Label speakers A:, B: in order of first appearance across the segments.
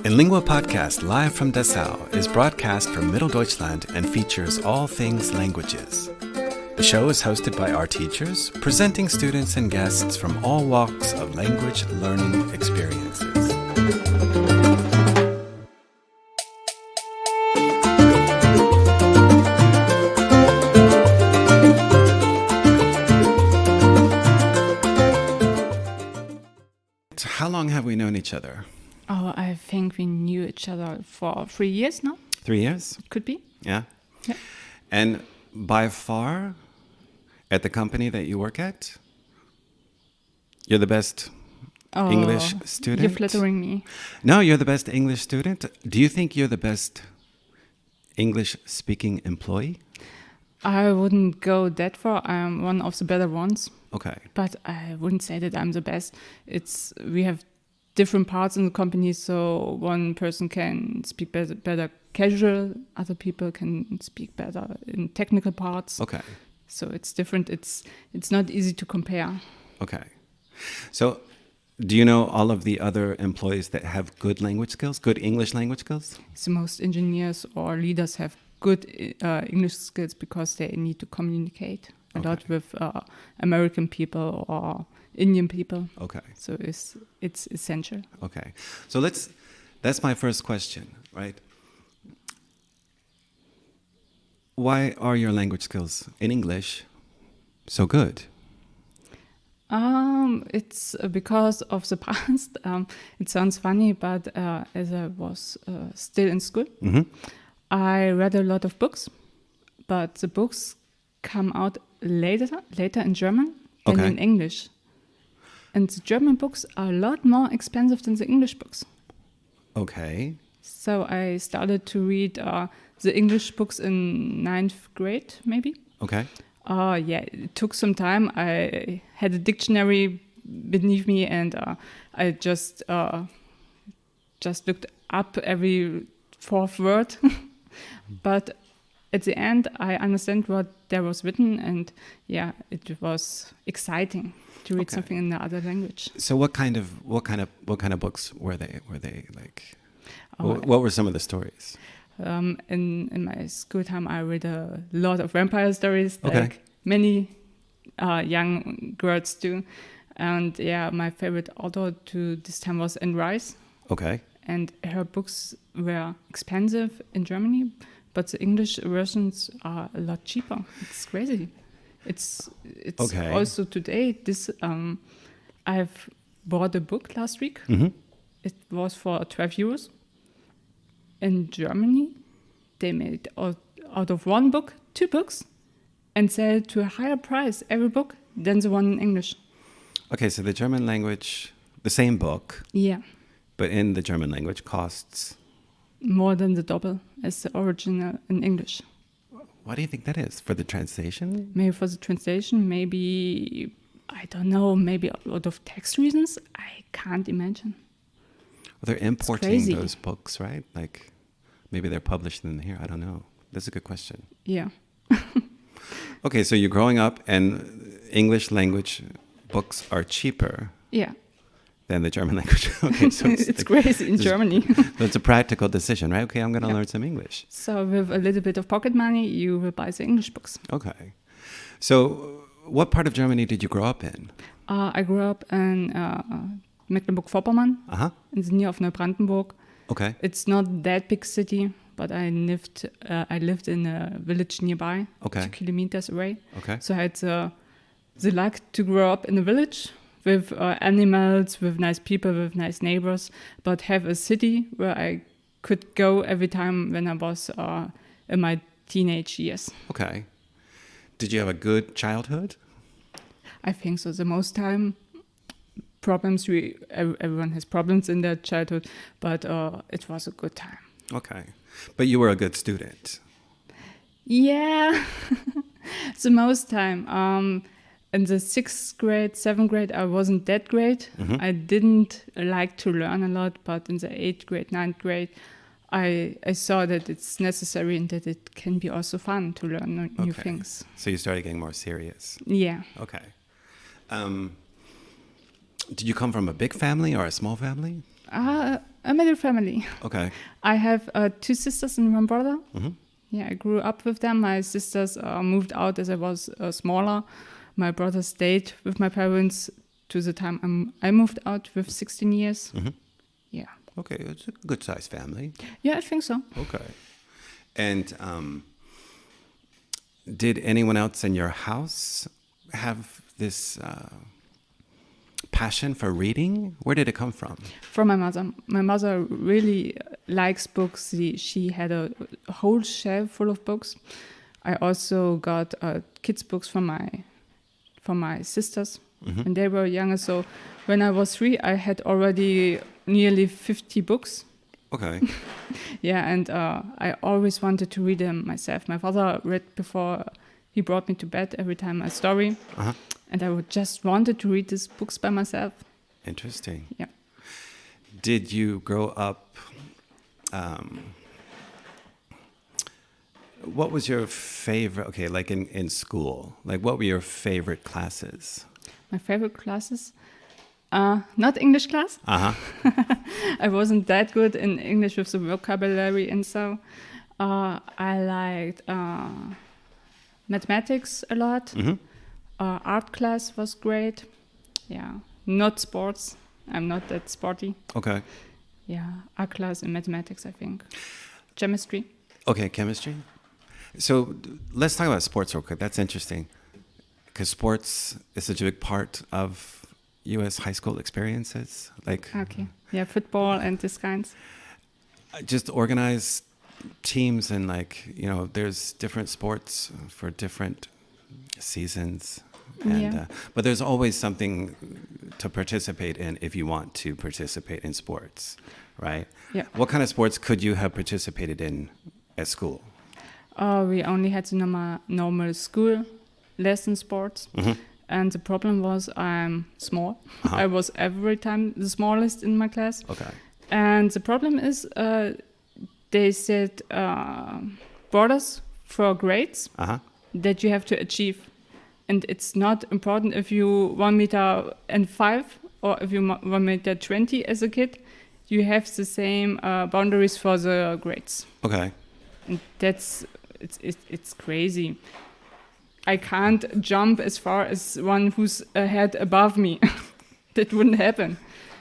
A: In Lingua Podcast live from Dessau is broadcast from Mitteldeutschland and features all things languages. The show is hosted by our teachers, presenting students and guests from all walks of language learning experiences. How long have we known each other?
B: Oh, I think we knew each other for 3 years now.
A: 3 years?
B: Could be.
A: Yeah.
B: Yeah.
A: And by far, at the company that you work at, you're the best English student?
B: You're flattering me.
A: No, you're the best English student. Do you think you're the best English-speaking employee?
B: I wouldn't go that far. I'm one of the better ones.
A: Okay.
B: But I wouldn't say that I'm the best. We have different parts in the company, so one person can speak better casual, other people can speak better in technical parts.
A: Okay.
B: So it's different. It's not easy to compare.
A: Okay. So do you know all of the other employees that have good language skills, good English language skills?
B: So most engineers or leaders have good English skills because they need to communicate a lot with American people or Indian people.
A: Okay.
B: So it's essential.
A: Okay. So that's my first question, right? Why are your language skills in English so good?
B: It's because of the past. It sounds funny, but as I was still in school, I read a lot of books, but the books come out later in German than in English. And the German books are a lot more expensive than the English books.
A: Okay.
B: So I started to read the English books in 9th grade, maybe.
A: Okay.
B: Yeah, it took some time. I had a dictionary beneath me, and I just looked up every fourth word. But at the end, I understand what there was written, and yeah, it was exciting to read something in the other language.
A: So what kind of books were they like? What were some of the stories?
B: In my school time, I read a lot of vampire stories, like many young girls do. And yeah, my favorite author to this time was Anne Rice. Okay. And her books were expensive in Germany, but the English versions are a lot cheaper. It's crazy. It's also today. I've bought a book last week. Mm-hmm. It was for 12 euros. In Germany, they made out of one book 2 books and sell it to a higher price every book than the one in English.
A: Okay, so the German language, the same book.
B: Yeah.
A: But in the German language costs
B: more than the double as the original in English.
A: Why do you think that is? For the translation?
B: Maybe for the translation, maybe, I don't know, maybe out of tax reasons. I can't imagine.
A: Well, they're importing those books, right? Like maybe they're published in here. I don't know. That's a good question.
B: Yeah.
A: Okay, so you're growing up and English language books are cheaper.
B: Yeah.
A: Than the German language. Okay, so
B: it's crazy in Germany.
A: So it's a practical decision, right? Okay, I'm going to learn some English.
B: So with a little bit of pocket money, you will buy the English books.
A: Okay. So what part of Germany did you grow up in?
B: I grew up in Mecklenburg-Vorpommern, in the near of Neubrandenburg. Okay. It's not that big city, but I lived in a village nearby, 2 kilometers away. Okay. So I had the luck to grow up in a village with animals, with nice people, with nice neighbors, but have a city where I could go every time when I was in my teenage years.
A: Okay. Did you have a good childhood?
B: I think so. The most time, problems, everyone has problems in their childhood, but it was a good time.
A: Okay. But you were a good student.
B: Yeah. The most time. In the 6th grade, 7th grade, I wasn't that great. Mm-hmm. I didn't like to learn a lot, but in the 8th grade, 9th grade, I saw that it's necessary and that it can be also fun to learn new things.
A: So you started getting more serious.
B: Yeah.
A: Okay. Did you come from a big family or a small family?
B: A middle family.
A: Okay.
B: I have 2 sisters and 1 brother.
A: Mm-hmm.
B: Yeah, I grew up with them. My sisters moved out as I was smaller. My brother stayed with my parents to the time I moved out with 16 years.
A: Mm-hmm.
B: Yeah.
A: Okay, it's a good-sized family.
B: Yeah, I think so.
A: Okay. And did anyone else in your house have this passion for reading? Where did it come from?
B: From my mother. My mother really likes books. She had a whole shelf full of books. I also got kids' books from my sisters when they were younger. So when I was 3, I had already nearly 50 books.
A: Okay.
B: Yeah, and I always wanted to read them myself. My father read before he brought me to bed every time a story.
A: Uh-huh.
B: And I would just wanted to read these books by myself.
A: Interesting.
B: Yeah.
A: Did you grow up... what was your favorite... Okay, like in school. Like, what were your favorite classes?
B: My favorite classes? Not English class.
A: Uh-huh.
B: I wasn't that good in English with the vocabulary and so. I liked mathematics a lot.
A: Mm-hmm.
B: Art class was great. Yeah, not sports. I'm not that sporty.
A: Okay.
B: Yeah, art class and mathematics, I think. Chemistry.
A: Okay, chemistry. So let's talk about sports real quick. That's interesting. Because sports is such a big part of U.S. high school experiences. Like,
B: Okay. Yeah, football and this kinds.
A: just organize teams and there's different sports for different seasons. And,
B: Yeah.
A: But there's always something to participate in if you want to participate in sports, right?
B: Yeah.
A: What kind of sports could you have participated in at school?
B: We only had the normal school lesson sports.
A: Mm-hmm.
B: And the problem was I'm small.
A: Uh-huh.
B: I was every time the smallest in my class.
A: Okay.
B: And the problem is they set borders for grades
A: Uh-huh.
B: that you have to achieve. And it's not important if you 1.05 m or if you 1.20 m as a kid. You have the same boundaries for the grades.
A: Okay.
B: And it's crazy. I can't jump as far as one who's ahead above me. That wouldn't happen.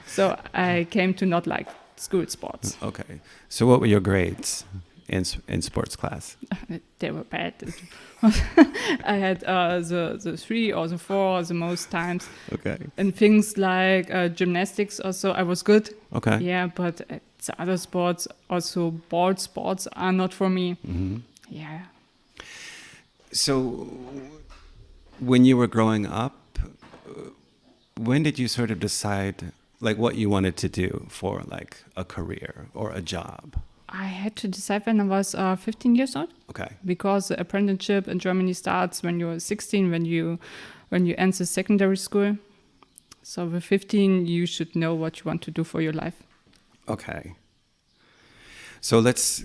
B: So I came to not like school sports.
A: Okay. So what were your grades in sports class?
B: They were bad. I had the 3 or the 4 the most times.
A: Okay.
B: And things like gymnastics also, I was good.
A: Okay.
B: Yeah, but the other sports, also ball sports, are not for me.
A: Mm-hmm.
B: Yeah.
A: So when you were growing up, when did you sort of decide like what you wanted to do for like a career or a job?
B: I had to decide when I was 15 years old.
A: Okay.
B: Because the apprenticeship in Germany starts when you're 16, when you enter secondary school. So with 15, you should know what you want to do for your life.
A: Okay. So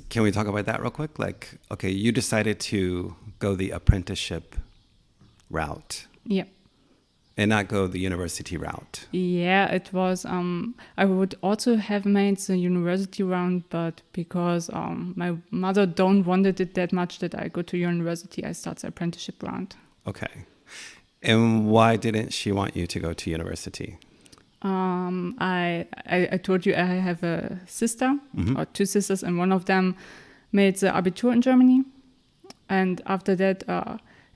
A: can we talk about that real quick? Like, okay, you decided to go the apprenticeship route.
B: Yeah.
A: And not go the university route.
B: Yeah, it was, I would also have made the university round, but because my mother don't wanted it that much that I go to university, I start the apprenticeship round.
A: Okay. And why didn't she want you to go to university?
B: I told you I have a sister,
A: Mm-hmm.
B: or 2 sisters, and one of them made the Abitur in Germany. And after that,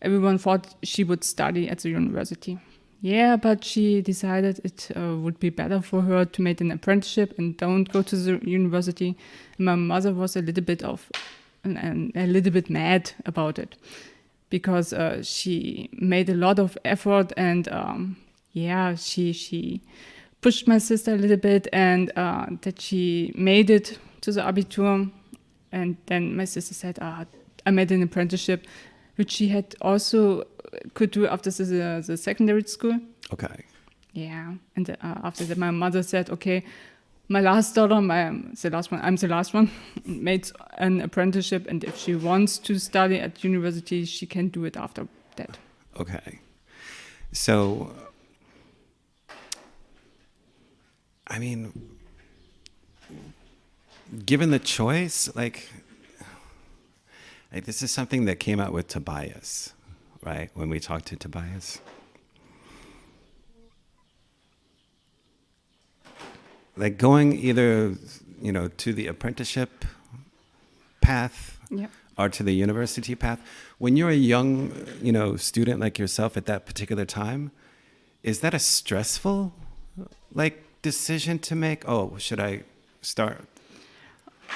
B: everyone thought she would study at the university. Yeah, but she decided it would be better for her to make an apprenticeship and don't go to the university. And my mother was a little bit mad about it because she made a lot of effort and she pushed my sister a little bit and that she made it to the Abitur. And then my sister said, I made an apprenticeship, which she had also could do after the secondary school.
A: Okay.
B: Yeah. And after that, my mother said, okay, my last daughter, I'm the last one, made an apprenticeship. And if she wants to study at university, she can do it after that.
A: Okay. So, I mean, given the choice, like this is something that came out with Tobias, right? When we talked to Tobias. Like going either, to the apprenticeship path or to the university path. When you're a young, student like yourself at that particular time, is that a stressful, decision to make? Oh, should I start?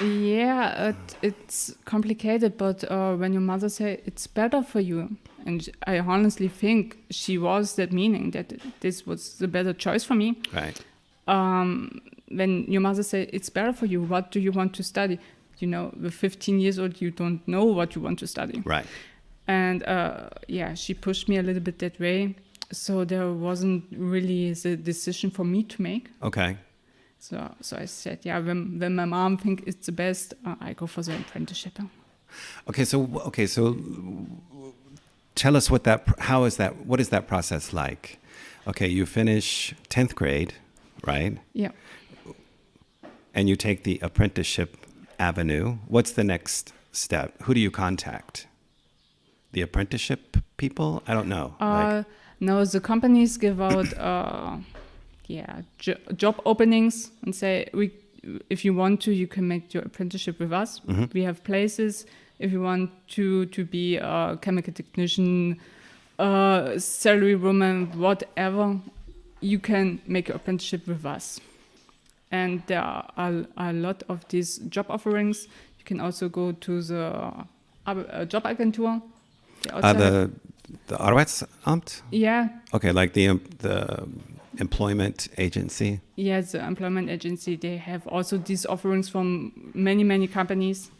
B: Yeah, it's complicated, but when your mother say it's better for you, and I honestly think she was that meaning that this was the better choice for me.
A: Right.
B: When your mother say it's better for you, what do you want to study? With 15 years old, you don't know what you want to study.
A: Right.
B: And she pushed me a little bit that way. So there wasn't really the decision for me to make.
A: Okay.
B: So I said, when my mom thinks it's the best, I go for the apprenticeship.
A: Okay, so tell us what is that process like? Okay, you finish 10th grade, right?
B: Yeah.
A: And you take the apprenticeship avenue. What's the next step? Who do you contact? The apprenticeship people? I don't know.
B: No, the companies give out job openings and say, if you want to, you can make your apprenticeship with us. Mm-hmm. We have places. If you want to be a chemical technician, salary woman, whatever, you can make your apprenticeship with us. And there are a lot of these job offerings. You can also go to the Jobagentur. The
A: Arbeitsamt?
B: Yeah.
A: Okay, like the employment agency?
B: Yes, the employment agency. They have also these offerings from many, many companies,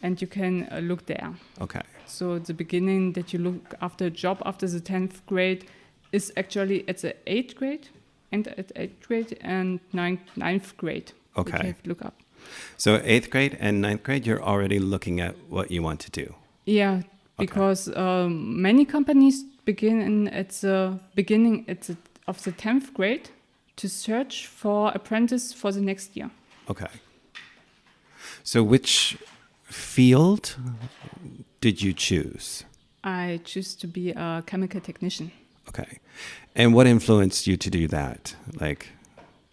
B: and you can look there. Okay. So the beginning that you look after a job after the 10th grade is actually at the 8th grade, and at 8th grade and 9th grade.
A: Okay.
B: You have to look up.
A: So 8th grade and 9th grade, you're already looking at what you want to do.
B: Yeah. Because many companies begin at the beginning of the 10th grade to search for apprentice for the next year.
A: Okay. So which field did you choose?
B: I choose to be a chemical technician.
A: Okay. And what influenced you to do that?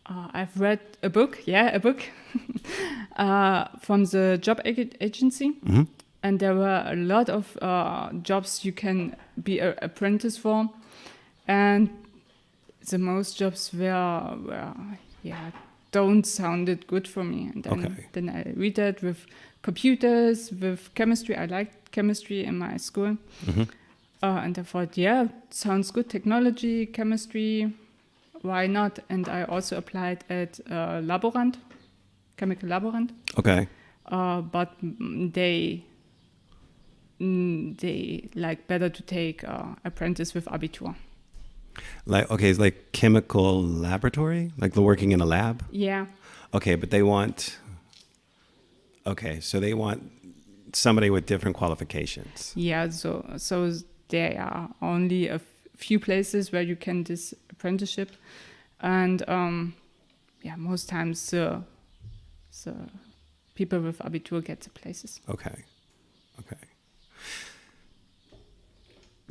B: I've read a book from the job agency. Mm-hmm. And there were a lot of jobs you can be an apprentice for. And the most jobs don't sounded good for me. And then I read that with computers, with chemistry. I liked chemistry in my school. Mm-hmm. And I thought, sounds good. Technology, chemistry, why not? And I also applied at laborant, chemical laborant. Okay. But they like better to take apprentice with Abitur.
A: It's like chemical laboratory, like they're working in a lab?
B: Yeah.
A: Okay, but they want somebody with different qualifications.
B: Yeah, so there are only a few places where you can this apprenticeship, and most times the people with Abitur get the places.
A: Okay.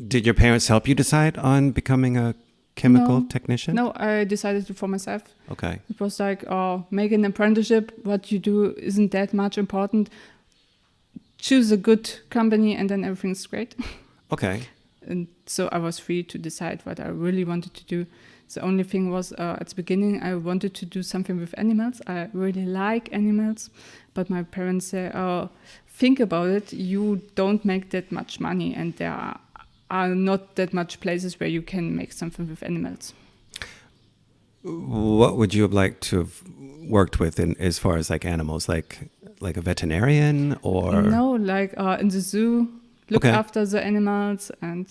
A: Did your parents help you decide on becoming a chemical technician?
B: No, I decided to for myself.
A: Okay.
B: It was like, make an apprenticeship. What you do isn't that much important. Choose a good company and then everything's great.
A: Okay.
B: And so I was free to decide what I really wanted to do. The only thing was at the beginning I wanted to do something with animals. I really like animals. But my parents say, think about it. You don't make that much money and there are not that much places where you can make something with animals.
A: What would you have liked to have worked with as far as like animals, like a veterinarian or?
B: No, like in the zoo, look after the animals, and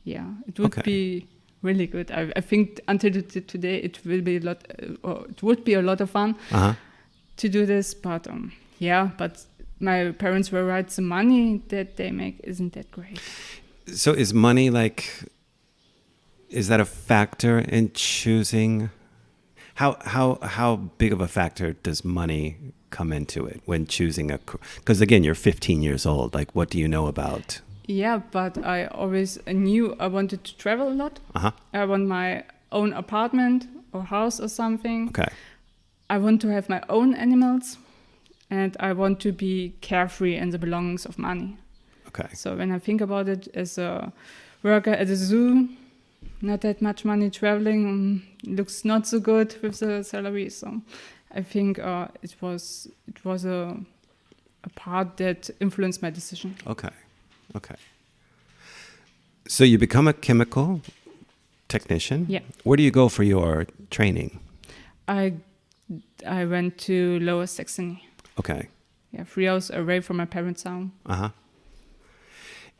B: it would be really good. I think until today it will be it would be a lot of fun to do this, but but my parents were right. The money that they make isn't that great.
A: So is money is that a factor in choosing? How big of a factor does money come into it when choosing because again, you're 15 years old. Like, what do you know about?
B: Yeah, but I always knew I wanted to travel a lot. I want my own apartment or house or something.
A: Okay.
B: I want to have my own animals, and I want to be carefree in the belongings of money.
A: Okay.
B: So when I think about it, as a worker at a zoo, not that much money traveling, looks not so good with the salary. So I think it was a part that influenced my decision.
A: Okay. So you become a chemical technician.
B: Yeah.
A: Where do you go for your training?
B: I went to Lower Saxony.
A: Okay.
B: Yeah, 3 hours away from my parents' home.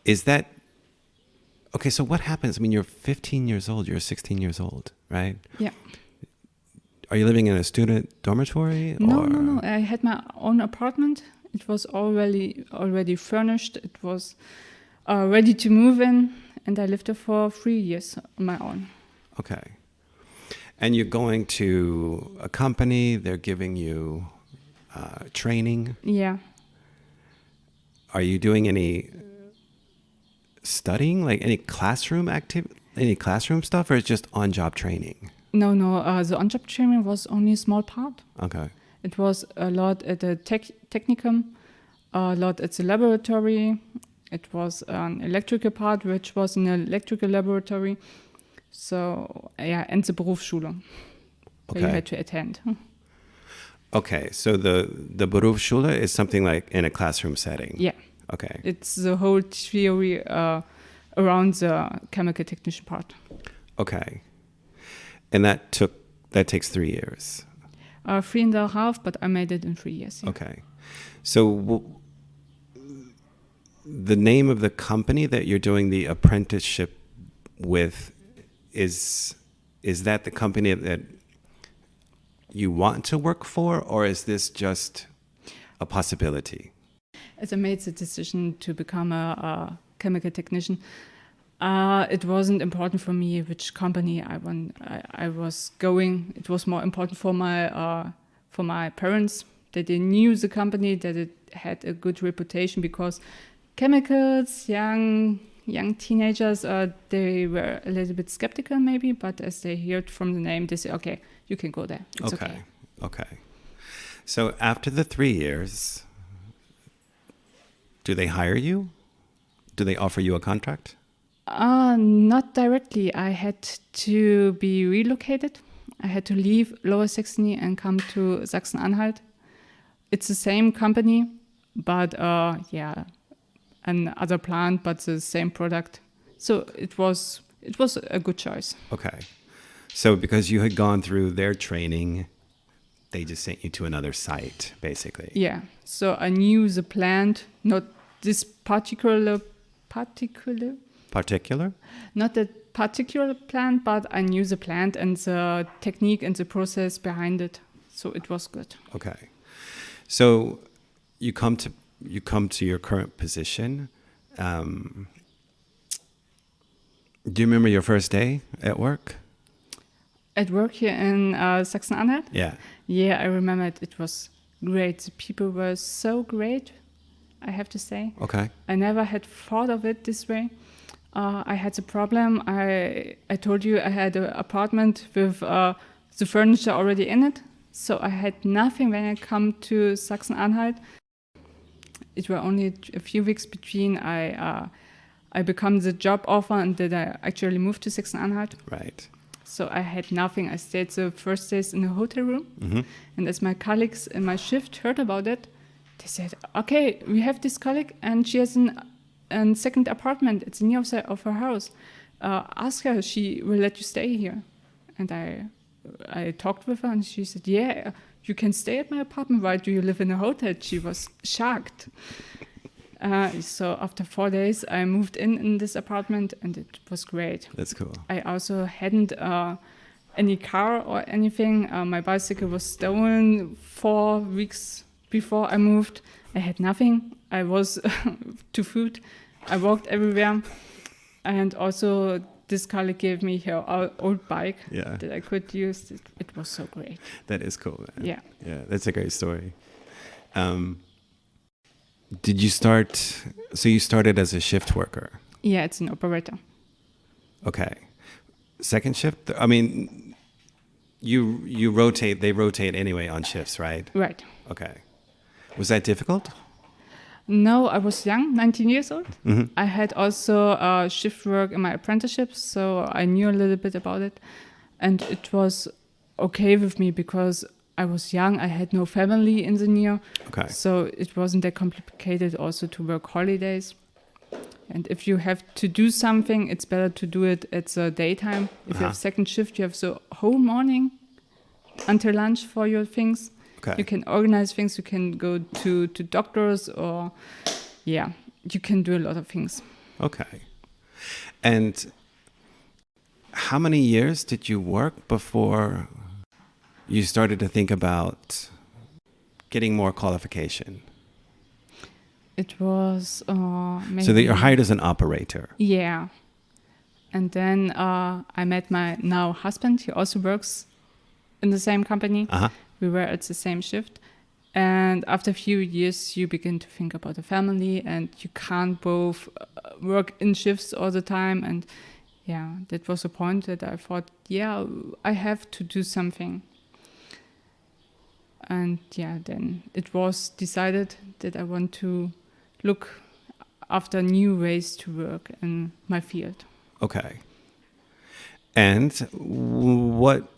A: Is that okay? So what happens? I mean, you're 15 years old. You're 16 years old, right?
B: Yeah.
A: Are you living in a student dormitory?
B: No. I had my own apartment. It was already furnished. It was ready to move in, and I lived there for 3 years on my own.
A: Okay. And you're going to a company. They're giving you training.
B: Yeah.
A: Are you doing any studying, like any classroom stuff, or it's just on-job training?
B: No. The on-job training was only a small part.
A: Okay.
B: It was a lot at the technicum, a lot at the laboratory. It was an electrical part, which was in an electrical laboratory. So, yeah, and the Berufsschule, where you had to attend.
A: Okay, so the Berufsschule is something like in a classroom setting.
B: Yeah.
A: Okay.
B: It's the whole theory around the chemical technician part.
A: Okay. And that takes 3 years.
B: 3.5, but I made it in 3 years. Yeah.
A: Okay. So the name of the company that you're doing the apprenticeship with is that the company that you want to work for, or is this just a possibility?
B: As I made the decision to become a chemical technician, it wasn't important for me which company I was going. It was more important for my parents that they knew the company, that it had a good reputation, because chemicals, young teenagers, they were a little bit skeptical maybe, but as they heard from the name, they say, okay, you can go there. It's
A: okay. So after the 3 years, do they hire you? Do they offer you a contract?
B: Not directly. I had to be relocated. I had to leave Lower Saxony and come to Sachsen-Anhalt. It's the same company, but another plant, but the same product. So it was a good choice.
A: Okay. So because you had gone through their training, they just sent you to another site, basically.
B: Yeah. So I knew the plant, not this particular? Not that particular plant, but I knew the plant and the technique and the process behind it. So it was good.
A: Okay. So you come to your current position. Do you remember your first day at work?
B: At work here in Sachsen-Anhalt?
A: Yeah.
B: Yeah, I remember it. It was great. The people were so great, I have to say.
A: Okay.
B: I never had thought of it this way. I had a problem. I told you I had an apartment with the furniture already in it. So I had nothing when I come to Sachsen-Anhalt. It were only a few weeks between I become the job offer and that I actually moved to Sachsen-Anhalt.
A: Right.
B: So I had nothing. I stayed the first days in a hotel room. Mm-hmm. And as my colleagues in my shift heard about it, they said, okay, we have this colleague and she has a second apartment. It's near of her house. Ask her, she will let you stay here. And I talked with her and she said, yeah, you can stay at my apartment. Why do you live in a hotel? She was shocked. So after 4 days, I moved in this apartment and it was great.
A: That's cool.
B: I also hadn't any car or anything. My bicycle was stolen 4 weeks before I moved. I had nothing. I was to foot. I walked everywhere. And also this colleague gave me her old bike that I could use. It was so great.
A: That is cool, man.
B: Yeah.
A: Yeah, that's a great story. Did you start? So you started as a shift worker.
B: Yeah, it's an operator.
A: Okay. Second shift? I mean, you rotate. They rotate anyway on shifts, right?
B: Right.
A: Okay. Was that difficult?
B: No, I was young, 19 years old.
A: Mm-hmm.
B: I had also shift work in my apprenticeship, so I knew a little bit about it. And it was okay with me because I was young. I had no family in the near.
A: Okay.
B: So it wasn't that complicated also to work holidays. And if you have to do something, it's better to do it at the daytime. If you have second shift, you have the whole morning until lunch for your things.
A: Okay.
B: You can organize things. You can go to doctors or, yeah, you can do a lot of things.
A: Okay. And how many years did you work before you started to think about getting more qualification?
B: It was maybe...
A: So that you're hired as an operator.
B: Yeah. And then I met my now husband. He also works in the same company.
A: Uh-huh.
B: We were at the same shift. And after a few years, you begin to think about a family and you can't both work in shifts all the time. And yeah, that was a point that I thought, yeah, I have to do something. And yeah, then it was decided that I want to look after new ways to work in my field.
A: Okay. And what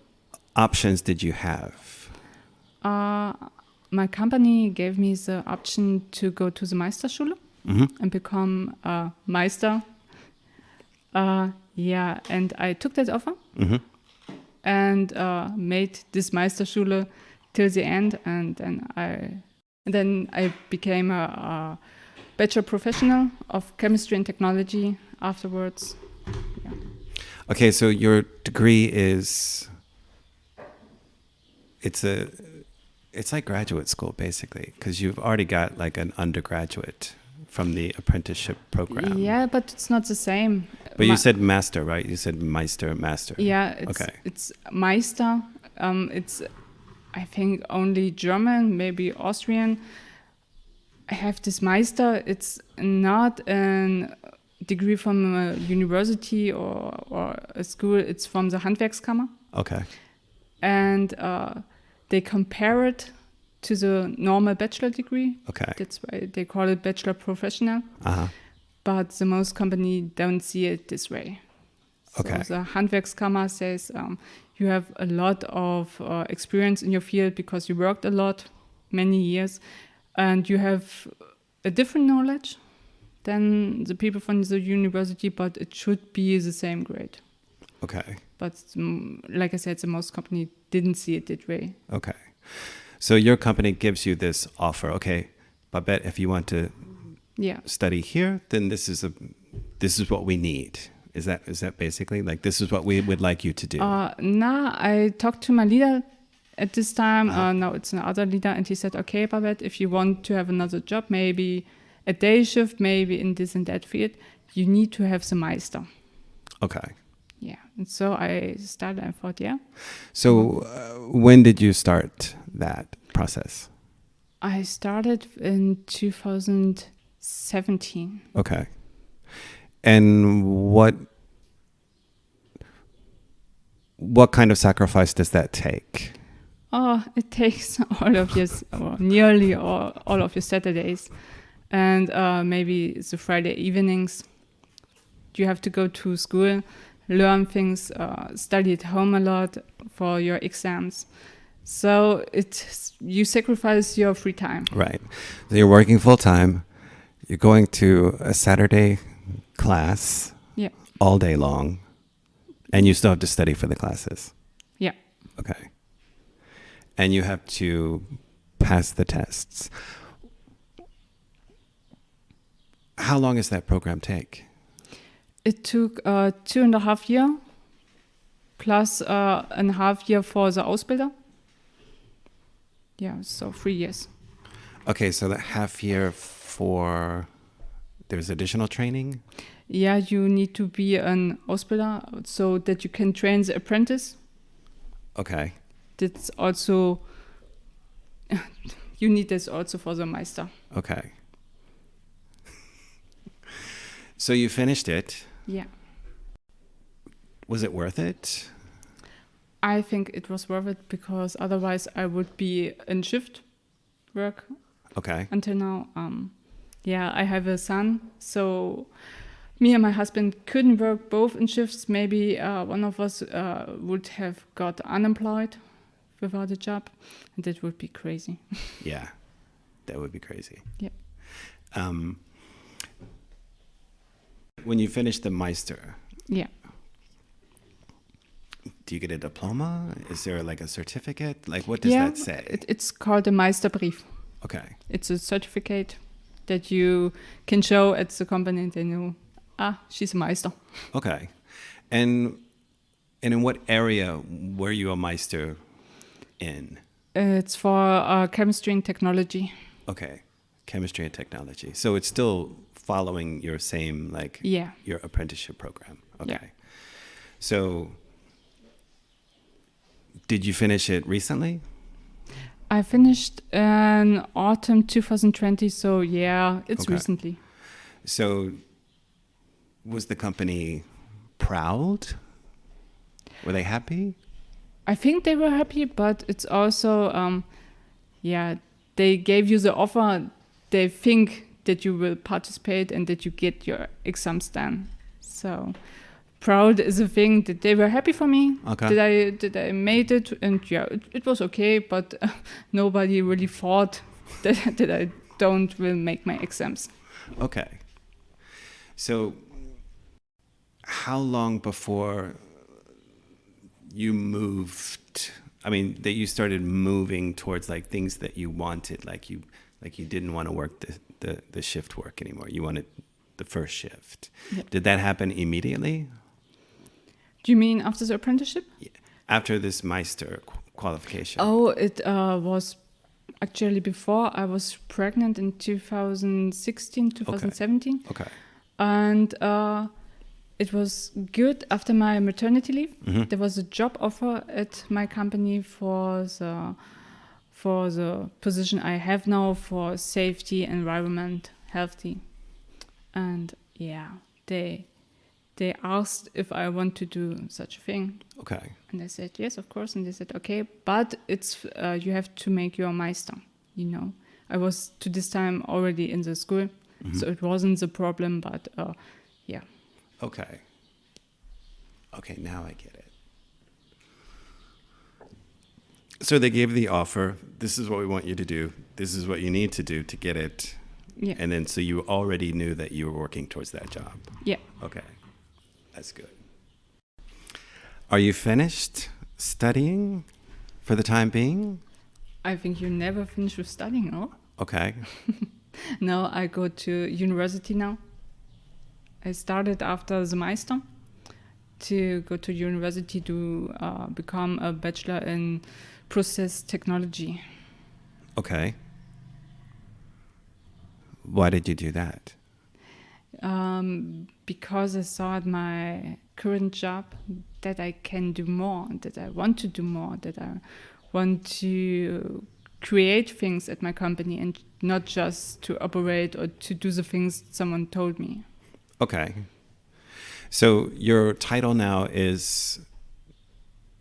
A: options did you have?
B: My company gave me the option to go to the Meister and become a Meister. Yeah, and I took that offer and made this Meisterschule till the end, and then I became a bachelor professional of chemistry and technology afterwards. Yeah.
A: Okay, so your degree is it's like graduate school basically, because you've already got like an undergraduate from the apprenticeship program.
B: Yeah, but it's not the same.
A: But you said master, right? You said Meister.
B: Yeah, it's Meister. It's I think only German, maybe Austrian. I have this Meister. It's not a degree from a university or a school. It's from the Handwerkskammer.
A: Okay.
B: And they compare it to the normal bachelor degree.
A: Okay.
B: That's why they call it bachelor professional.
A: Uh-huh.
B: But the most company don't see it this way.
A: Okay.
B: So the Handwerkskammer says you have a lot of experience in your field because you worked a lot, many years, and you have a different knowledge than the people from the university, but it should be the same grade.
A: Okay.
B: But like I said, the most company didn't see it that way.
A: Okay. So your company gives you this offer. Okay, Babette, if you want to study here, then this is what we need. Is that basically like this is what we would like you to do?
B: I talked to my leader at this time. Now it's another leader, and he said, okay, Babette, if you want to have another job, maybe a day shift, maybe in this and that field, you need to have the Meister.
A: Okay.
B: Yeah, and so I started. I thought, yeah.
A: So when did you start that process?
B: I started in 2017.
A: Okay. And what kind of sacrifice does that take?
B: Oh, it takes all of your, or nearly all of your Saturdays, and maybe the Friday evenings. You have to go to school, learn things, study at home a lot for your exams. So you sacrifice your free time.
A: Right. So you're working full time. You're going to a Saturday class all day long, and you still have to study for the classes.
B: Yeah.
A: Okay. And you have to pass the tests. How long does that program take?
B: It took 2.5 years plus a half year for the Ausbilder. Yeah, so 3 years.
A: Okay, so that half year there's additional training?
B: Yeah, you need to be an Ausbilder so that you can train the apprentice.
A: Okay.
B: That's also, you need this also for the Meister.
A: Okay. So you finished it.
B: Yeah.
A: Was it worth it?
B: I think it was worth it because otherwise I would be in shift work.
A: Okay.
B: Until now. I have a son, so me and my husband couldn't work both in shifts. Maybe one of us would have got unemployed without a job, and that would be crazy.
A: Yeah, that would be crazy.
B: Yeah.
A: When you finish the Meister,
B: Yeah.
A: do you get a diploma? Is there like a certificate? Like, what does that say?
B: It's called a Meisterbrief.
A: Okay.
B: It's a certificate that you can show at the company and they know, she's a Meister.
A: Okay. And in what area were you a Meister in?
B: It's for chemistry and technology.
A: Okay. Chemistry and technology. So it's still following your same, your apprenticeship program. Okay.
B: Yeah.
A: So did you finish it recently?
B: I finished in autumn 2020, so it's recently.
A: So was the company proud? Were they happy?
B: I think they were happy, but it's also, they gave you the offer. They think that you will participate and that you get your exams done. So proud is a thing that they were happy for me.
A: Okay.
B: That I made it, and it was okay, but nobody really thought that I will make my exams.
A: Okay. So how long before you moved, that you started moving towards like things that you wanted, like you didn't want to work the shift work anymore. You wanted the first shift.
B: Yep.
A: Did that happen immediately?
B: Do you mean after the apprenticeship?
A: Yeah. After this Meister qualification?
B: Oh, it was actually before. I was pregnant in 2016, 2017.
A: Okay.
B: And it was good after my maternity leave.
A: Mm-hmm.
B: There was a job offer at my company for the position I have now for safety, environment, healthy. And they asked if I want to do such a thing.
A: Okay.
B: And I said, yes, of course. And they said, okay, but it's you have to make your Meister, I was to this time already in the school, so it wasn't the problem, but
A: Okay. Okay, now I get it. So they gave the offer, this is what we want you to do, this is what you need to do to get it.
B: Yeah.
A: And then so you already knew that you were working towards that job.
B: Yeah.
A: Okay. That's good. Are you finished studying for the time being?
B: I think you never finish with studying, no?
A: Okay.
B: No, I go to university now. I started after the Meister to go to university to become a bachelor in process technology.
A: Okay. Why did you do that?
B: Because I saw at my current job that I can do more, that I want to do more, that I want to create things at my company and not just to operate or to do the things someone told me.
A: Okay. So your title now is,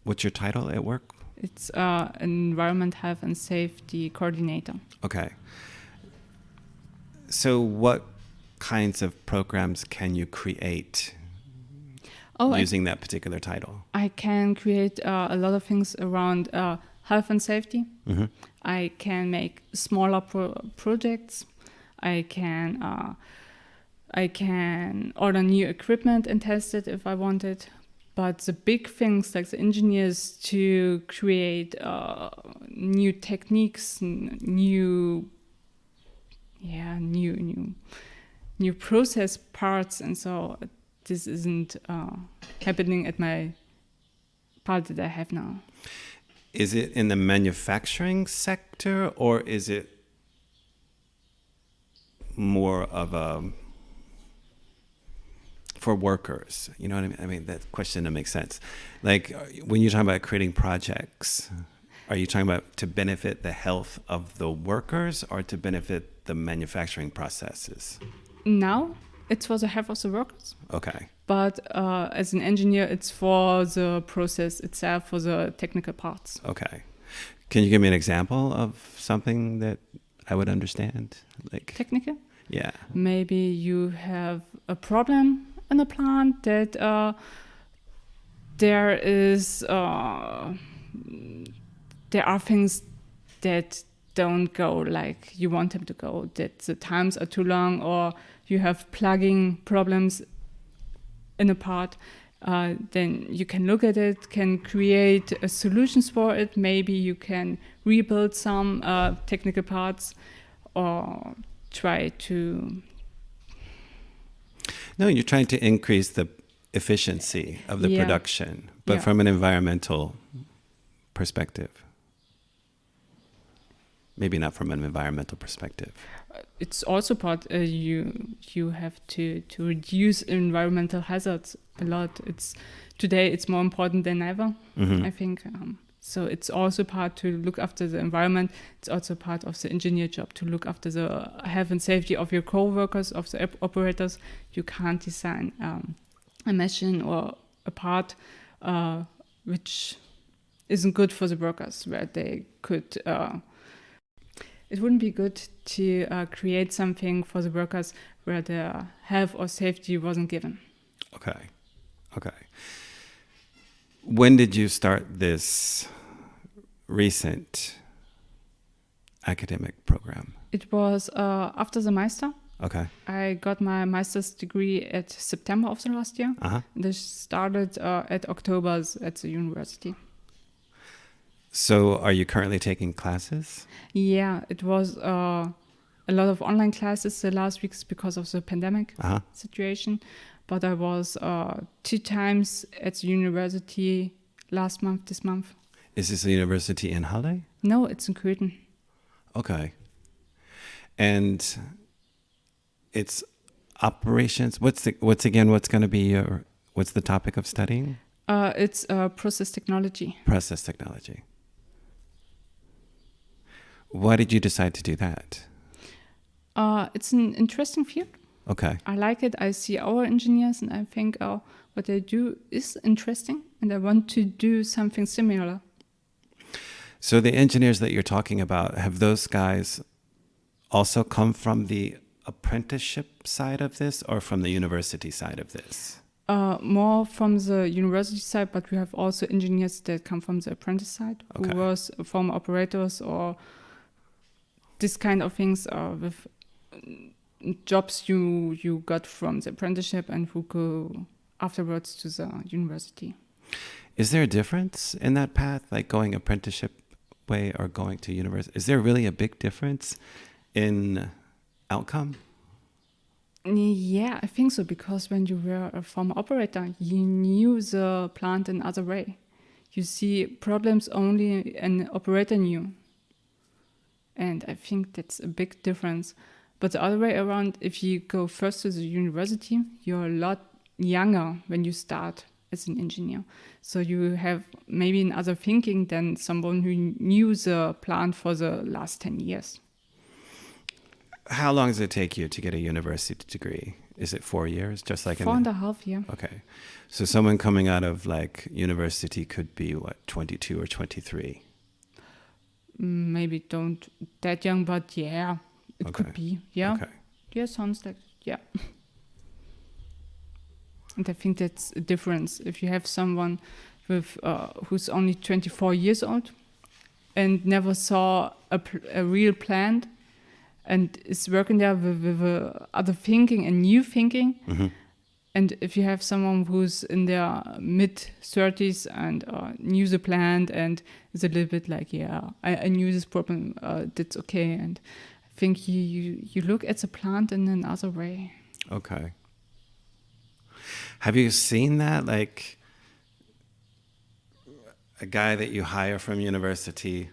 A: what's your title at work?
B: It's Environment, Health and Safety Coordinator.
A: Okay. So what kinds of programs can you create using that particular title?
B: I can create a lot of things around health and safety.
A: Mm-hmm.
B: I can make smaller projects. I can order new equipment and test it if I want it. But the big things like the engineers to create new techniques, new process parts, and so this isn't happening at my part that I have now.
A: Is it in the manufacturing sector, or is it more of a for workers? You know what I mean? I mean, that question doesn't make sense. Like when you're talking about creating projects, Are you talking about to benefit the health of the workers or to benefit the manufacturing processes?
B: Now it's for the health of the workers.
A: Okay.
B: But as an engineer, it's for the process itself, for the technical parts.
A: Okay. Can you give me an example of something that I would understand? Like
B: Technical?
A: Yeah.
B: Maybe you have a problem in a plant that there are things that don't go like you want them to go, that the times are too long, or you have plugging problems in a part. Then you can look at it, can create solutions for it. Maybe you can rebuild some technical parts or try to...
A: No, you're trying to increase the efficiency of the production, but from an environmental perspective. Maybe not from an environmental perspective.
B: It's also part you have to reduce environmental hazards a lot. Today it's more important than ever, I think. So it's also part to look after the environment. It's also part of the engineer job to look after the health and safety of your co-workers, of the operators. You can't design a machine or a part which isn't good for the workers, where they could... it wouldn't be good to create something for the workers where their health or safety wasn't given.
A: Okay. When did you start this recent academic program?
B: It was after the Meister.
A: Okay.
B: I got my master's degree at September of the last year. This started at October at the university.
A: So are you currently taking classes?
B: Yeah, it was a lot of online classes the last weeks because of the pandemic situation. But I was 2 times at the university this month.
A: Is this a university in Halle?
B: No, it's in Köthen.
A: Okay. And it's operations. What's going to be what's the topic of studying?
B: It's process technology.
A: Process technology. Why did you decide to do that?
B: It's an interesting field.
A: Okay.
B: I like it. I see our engineers and I think what they do is interesting and I want to do something similar.
A: So the engineers that you're talking about, have those guys also come from the apprenticeship side of this or from the university side of this?
B: More from the university side, but we have also engineers that come from the apprentice side, who was former operators or this kind of things with jobs you got from the apprenticeship and who go afterwards to the university.
A: Is there a difference in that path, like going apprenticeship way or going to university? Is there really a big difference in outcome?
B: Yeah, I think so, because when you were a former operator, you knew the plant in other way. You see problems only an operator knew. And I think that's a big difference. But the other way around, if you go first to the university, you're a lot younger when you start as an engineer. So you have maybe another thinking than someone who knew the plant for the last 10 years.
A: How long does it take you to get a university degree? Is it 4 years? Just like
B: 4.5 years.
A: Okay. So someone coming out of like university could be 22 or 23?
B: Maybe don't that young, but yeah, it could be. Yeah.
A: Okay.
B: Yeah, sounds like, yeah. And I think that's a difference. If you have someone with who's only 24 years old and never saw a real plant and is working there with other thinking and new thinking, and if you have someone who's in their mid-30s and knew the plant and is a little bit like, I knew this problem, that's okay. And I think you look at the plant in another way.
A: Okay. Have you seen that? Like a guy that you hire from university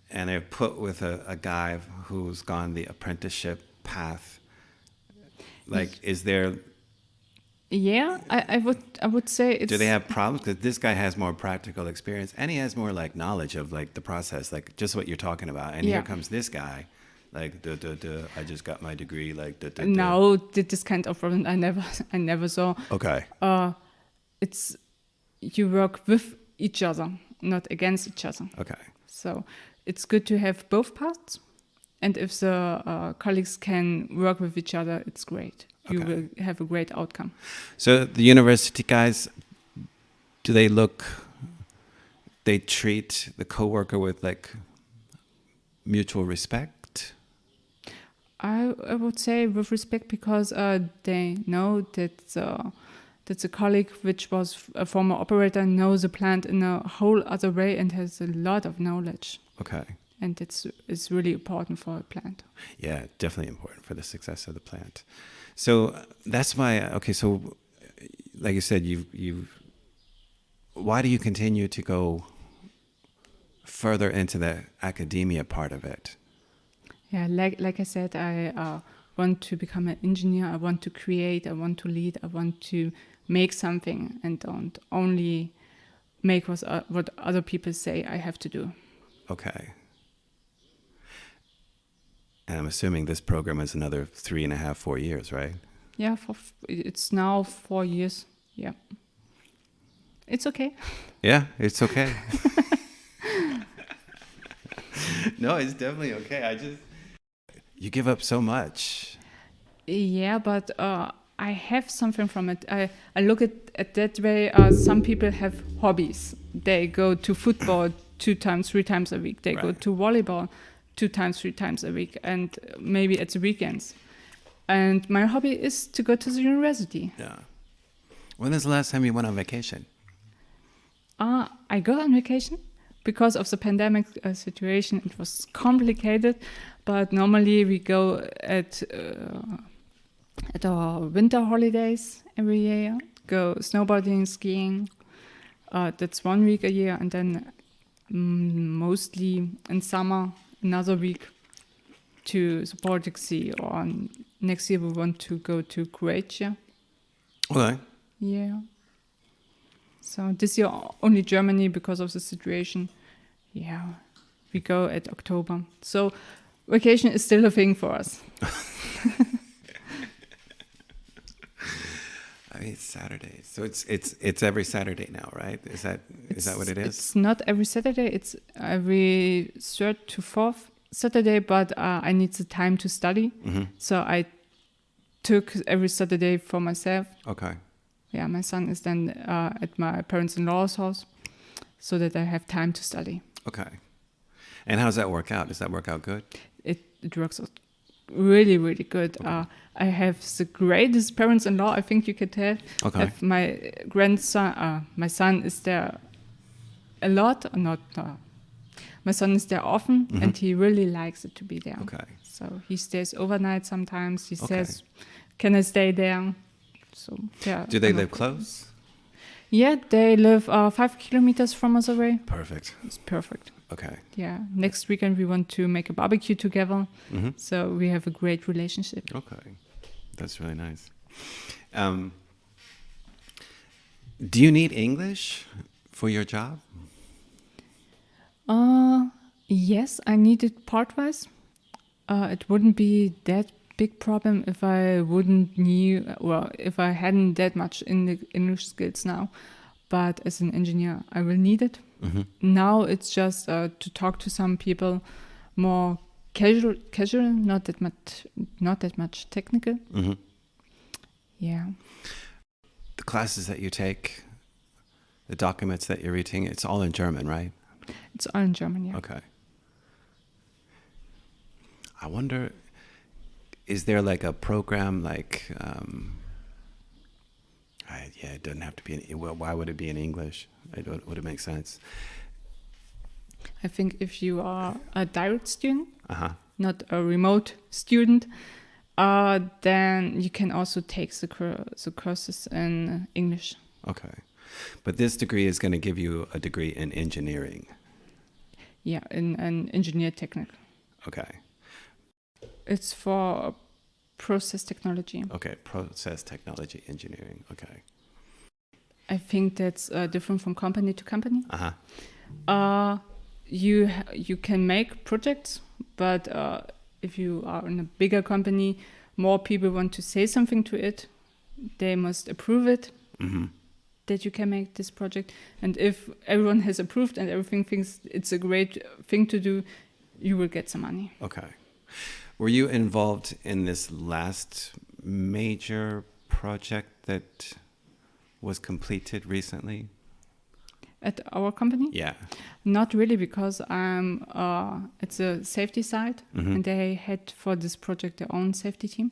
A: and they're put with a guy who's gone the apprenticeship path. Like, is there
B: Yeah, I would say it's.
A: Do they have problems? Because this guy has more practical experience, and he has more like knowledge of like the process, like just what you're talking about. And here comes this guy, like I just got my degree, like
B: No, this kind of problem I never saw.
A: Okay.
B: It's you work with each other, not against each other.
A: Okay.
B: So it's good to have both parts, and if the colleagues can work with each other, it's great. You
A: Okay.
B: will have a great outcome.
A: So the university guys, do they treat the coworker with like mutual respect?
B: I would say with respect, because they know that a colleague which was a former operator knows the plant in a whole other way and has a lot of knowledge.
A: Okay.
B: And it's really important for a plant.
A: Yeah, definitely important for the success of the plant. So that's why. Okay, so like you said, why do you continue to go further into the academia part of it?
B: Yeah, like I said, I want to become an engineer. I want to create. I want to lead. I want to make something, and don't only make what other people say I have to do.
A: Okay. And I'm assuming this program is another 3.5, 4 years, right?
B: Yeah, it's now 4 years. Yeah, it's okay.
A: Yeah, it's okay. No, it's definitely okay. You give up so much.
B: Yeah, but I have something from it. I look at that way. Some people have hobbies. They go to football 2 times, 3 times a week. They go
A: Right.
B: to volleyball 2 times, 3 times a week, and maybe at the weekends. And my hobby is to go to the university.
A: Yeah. When is the last time you went on vacation?
B: I go on vacation because of the pandemic situation. It was complicated, but normally we go at our winter holidays every year. Go snowboarding, skiing. That's 1 week a year, and then mostly in summer another week to the Baltic Sea. Or next year we want to go to Croatia.
A: Okay.
B: Yeah. So this year only Germany because of the situation. Yeah, we go at October. So vacation is still a thing for us.
A: I mean, it's Saturday, so it's every Saturday now, right? Is that what it is?
B: It's not every Saturday. It's every 3rd to 4th Saturday. But I need the time to study, so I took every Saturday for myself.
A: Okay.
B: Yeah, my son is then at my parents-in-law's house, so that I have time to study.
A: Okay. And how does that work out? Does that work out good?
B: It works out really, really good. Okay. I have the greatest parents-in-law, I think you can tell.
A: Okay.
B: I have my grandson, my son is there a lot, my son is there often, and he really likes it to be there.
A: Okay.
B: So he stays overnight sometimes. He says, "Can I stay there?" So yeah.
A: Do they live close?
B: Yeah, they live 5 kilometers from us away.
A: Perfect.
B: It's perfect.
A: Okay.
B: Yeah. Next weekend we want to make a barbecue together. So we have a great relationship.
A: Okay. That's really nice. Do you need English for your job?
B: Yes, I need it part-wise. It wouldn't be that big problem if I if I hadn't that much in the English skills now. But as an engineer, I will need it. Now it's just to talk to some people, more casual, not that much technical. Yeah.
A: The classes that you take, the documents that you're reading, it's all in German, right?
B: It's all in German, yeah.
A: Okay. I wonder, is there like a program like, it doesn't have to be, why would it be in English? Would it make sense?
B: I think if you are a direct student, not a remote student, then you can also take the courses in English.
A: Okay. But this degree is going to give you a degree in engineering.
B: Yeah, in an engineer technique.
A: Okay.
B: It's for process technology.
A: Okay, process technology engineering. Okay.
B: I think that's different from company to company.
A: Uh-huh.
B: You can make projects, but if you are in a bigger company, more people want to say something to it. They must approve it, that you can make this project. And if everyone has approved and everything thinks it's a great thing to do, you will get some money.
A: Okay. Were you involved in this last major project that was completed recently?
B: At our company?
A: Yeah.
B: Not really, because it's a safety side, and they had for this project their own safety team.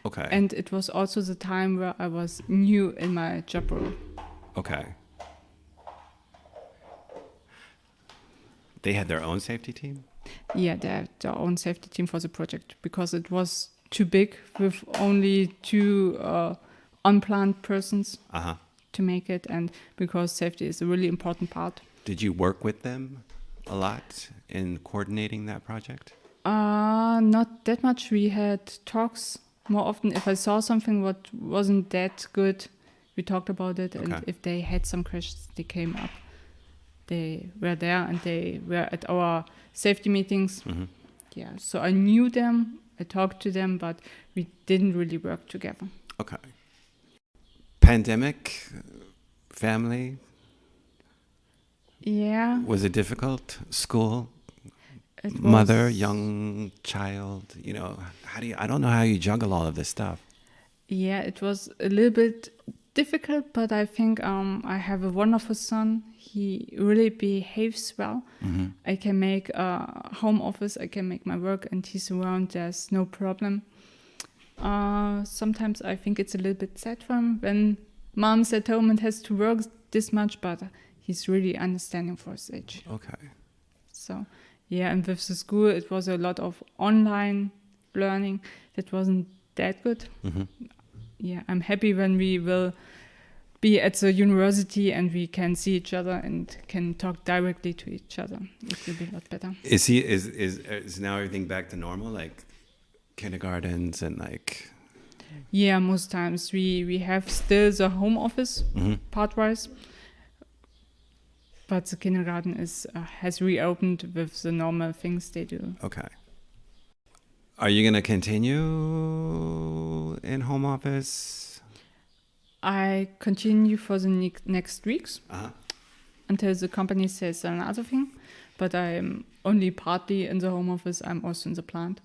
A: Okay.
B: And it was also the time where I was new in my job role.
A: Okay. They had their own safety team?
B: Yeah, they had their own safety team for the project because it was too big with only 2 unplanned persons to make it, and because safety is a really important part.
A: Did you work with them a lot in coordinating that project?
B: Not that much. We had talks more often. If I saw something what wasn't that good, we talked about it.
A: Okay.
B: And if they had some questions, they came up. They were there and they were at our safety meetings. Yeah, so I knew them, I talked to them, but we didn't really work together.
A: Okay. Pandemic, family?
B: Yeah.
A: Was it difficult? School?
B: It
A: Mother,
B: was,
A: young child, I don't know how you juggle all of this stuff.
B: Yeah, it was a little bit difficult, but I think I have a wonderful son. He really behaves well. I can make a home office, I can make my work, and he's around, there's no problem. Sometimes I think it's a little bit sad for him when mom's at home and has to work this much, but he's really understanding for his age.
A: Okay.
B: So, yeah, and with the school, it was a lot of online learning that wasn't that good. Yeah, I'm happy when we will be at the university and we can see each other and can talk directly to each other. It will be a lot better.
A: Is now everything back to normal, like kindergartens and like?
B: Yeah, most times we have still the home office part-wise, but the kindergarten has reopened with the normal things they do.
A: Okay. Are you going to continue in home office?
B: I continue for the next weeks until the company says another thing, but I'm only partly in the home office. I'm also in the plant.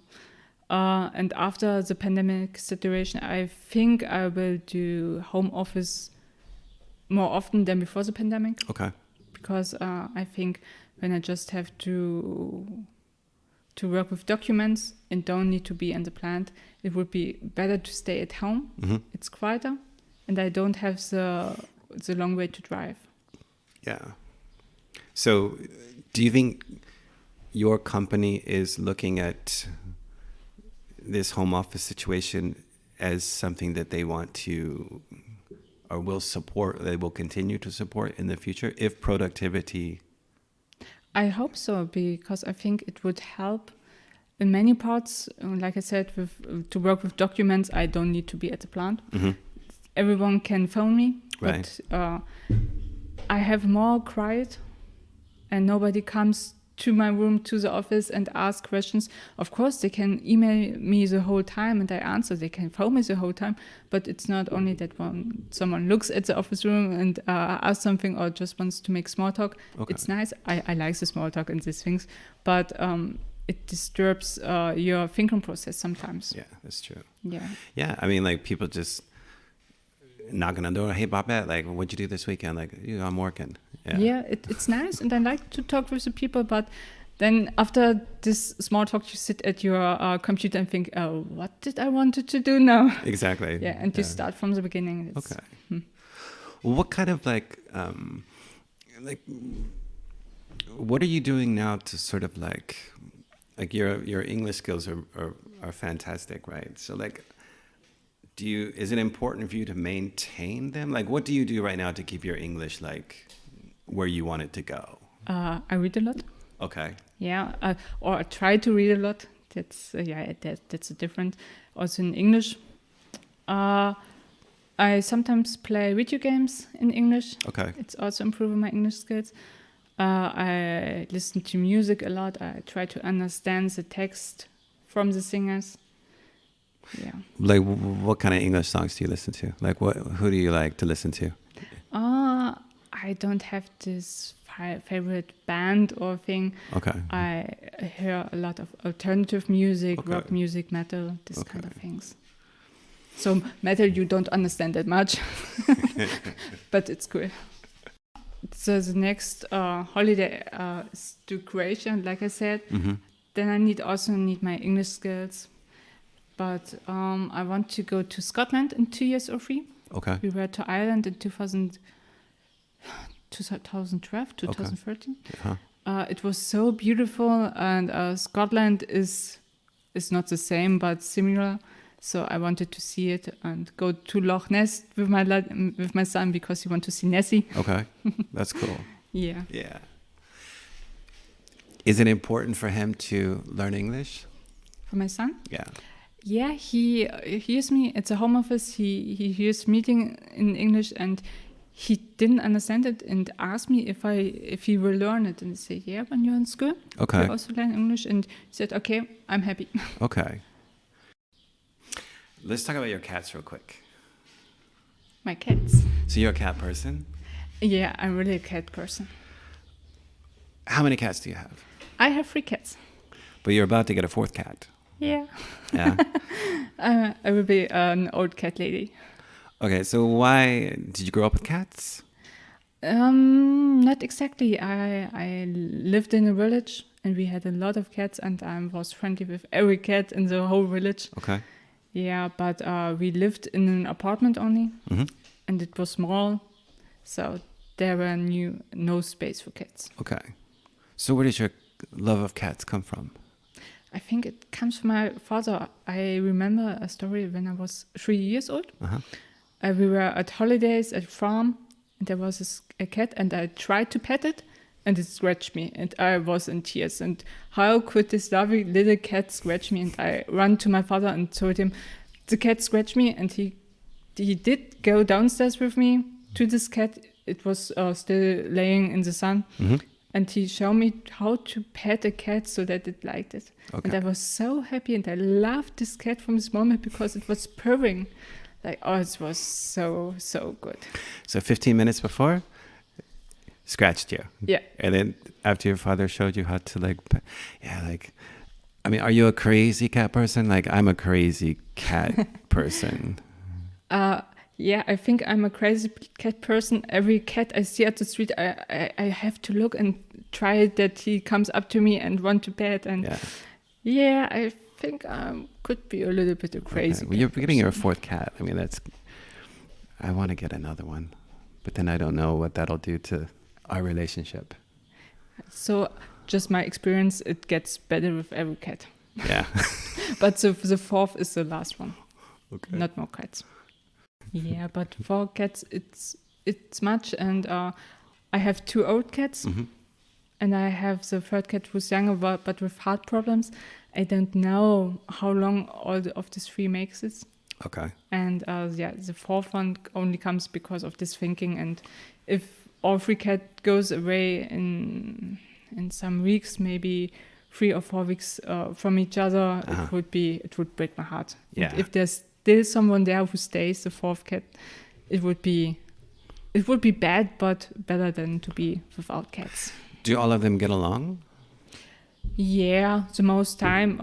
B: And after the pandemic situation, I think I will do home office more often than before the pandemic.
A: Okay.
B: Because I think when I just have to work with documents and don't need to be in the plant, it would be better to stay at home. It's quieter, and I don't have the long way to drive.
A: Yeah. So do you think your company is looking at this home office situation as something that they want to or will support, they will continue to support in the future if productivity?
B: I hope so, because I think it would help in many parts. Like I said, to work with documents, I don't need to be at the plant. Everyone can phone me,
A: right.
B: But I have more quiet and nobody comes to my room, to the office and ask questions. Of course, they can email me the whole time and I answer. They can phone me the whole time, but it's not only that when someone looks at the office room and asks something or just wants to make small talk. Okay. It's nice. I like the small talk and these things, but it disturbs your thinking process sometimes.
A: Yeah, that's true.
B: Yeah.
A: Yeah, I mean, like people just knocking on the door. Hey, Babette, like, what'd you do this weekend? Like, I'm working.
B: Yeah, it's nice, and I like to talk with the people, but then after this small talk, you sit at your computer and think, oh, what did I wanted to do now?
A: Exactly.
B: Yeah, and you start from the beginning.
A: Okay. Well, what kind of what are you doing now to sort of like your English skills are fantastic, right? So like, is it important for you to maintain them? Like, what do you do right now to keep your English like where you want it to go?
B: I read a lot.
A: Okay.
B: Yeah, or I try to read a lot That's that's a different. Also in English, I sometimes play video games in English.
A: Okay.
B: It's also improving my English skills. I listen to music a lot. I try to understand the text from the singers. Yeah.
A: Like, what kind of English songs do you listen to? Like, who do you like to listen to?
B: I don't have this favorite band or thing.
A: Okay.
B: I hear a lot of alternative music, rock music, metal, this kind of things. So metal you don't understand that much, but it's cool. So the next holiday is to Croatia, like I said.
A: Mm-hmm.
B: Then I also need my English skills. But I want to go to Scotland in 2 years or 3.
A: Okay.
B: We were to Ireland in 2012, 2013.
A: Okay.
B: It was so beautiful, and Scotland is not the same, but similar. So I wanted to see it and go to Loch Ness with my son because he wants to see Nessie.
A: Okay, that's cool.
B: Yeah.
A: Yeah. Is it important for him to learn English?
B: For my son?
A: Yeah.
B: Yeah, he hears me. It's a home office. He hears meeting in English, and he didn't understand it and asked me if he will learn it. And I said, yeah, when you're in school,
A: okay,
B: you also learn English. And he said, okay, I'm happy.
A: Okay. Let's talk about your cats real quick.
B: My cats.
A: So you're a cat person?
B: Yeah, I'm really a cat person.
A: How many cats do you have?
B: I have 3 cats.
A: But you're about to get a 4th cat.
B: Yeah.
A: Yeah.
B: I will be an old cat lady.
A: Okay, so why did you grow up with cats?
B: Not exactly. I lived in a village and we had a lot of cats, and I was friendly with every cat in the whole village.
A: Okay.
B: Yeah, but we lived in an apartment only, and it was small, so there were no space for cats.
A: Okay. So where does your love of cats come from?
B: I think it comes from my father. I remember a story when I was 3 years old. We were at holidays at a farm, and there was a cat, and I tried to pet it, and it scratched me, and I was in tears. And how could this lovely little cat scratch me? And I ran to my father and told him, the cat scratched me, and he did go downstairs with me to this cat. It was still laying in the sun. And he showed me how to pet a cat so that it liked it.
A: Okay.
B: And I was so happy, and I loved this cat from this moment because it was purring. Like, oh, it was so, so good.
A: So 15 minutes before, scratched you.
B: Yeah.
A: And then after your father showed you how to are you a crazy cat person? Like, I'm a crazy cat person.
B: Yeah, I think I'm a crazy cat person. Every cat I see at the street, I have to look and try that he comes up to me and want to pet. And yeah, I think I could be a little bit a crazy cat.
A: Well, you're getting your
B: person.
A: 4th cat. I mean, I want to get another one. But then I don't know what that'll do to our relationship.
B: So just my experience, it gets better with every cat.
A: Yeah.
B: But the 4th is the last one.
A: Okay.
B: Not more cats. Yeah, but 4 cats, it's much. And I have 2 old cats. And I have the 3rd cat who's younger, but with heart problems. I don't know how long all of these 3 makes it.
A: Okay.
B: And the 4th one only comes because of this thinking. And if all 3 cat goes away in some weeks, maybe 3 or 4 weeks from each other, it would break my heart.
A: Yeah.
B: And if there's still someone there who stays, the 4th cat, it would be bad, but better than to be without cats.
A: Do all of them get along?
B: Yeah, the most time.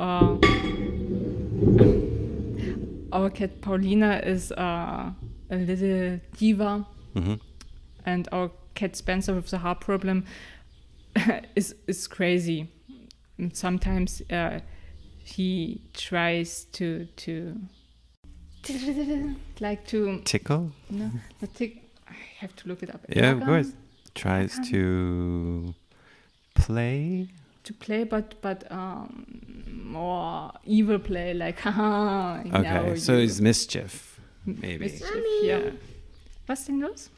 B: Our cat Paulina is a little diva, and our cat Spencer with the heart problem is crazy. And sometimes he tries to like to
A: tickle.
B: No, not tick. I have to look it up.
A: Yeah, of course. Tries to play.
B: To play, but more evil play, like haha.
A: Okay, so it's mischief, maybe.
B: Mischief, yeah. Was denn los?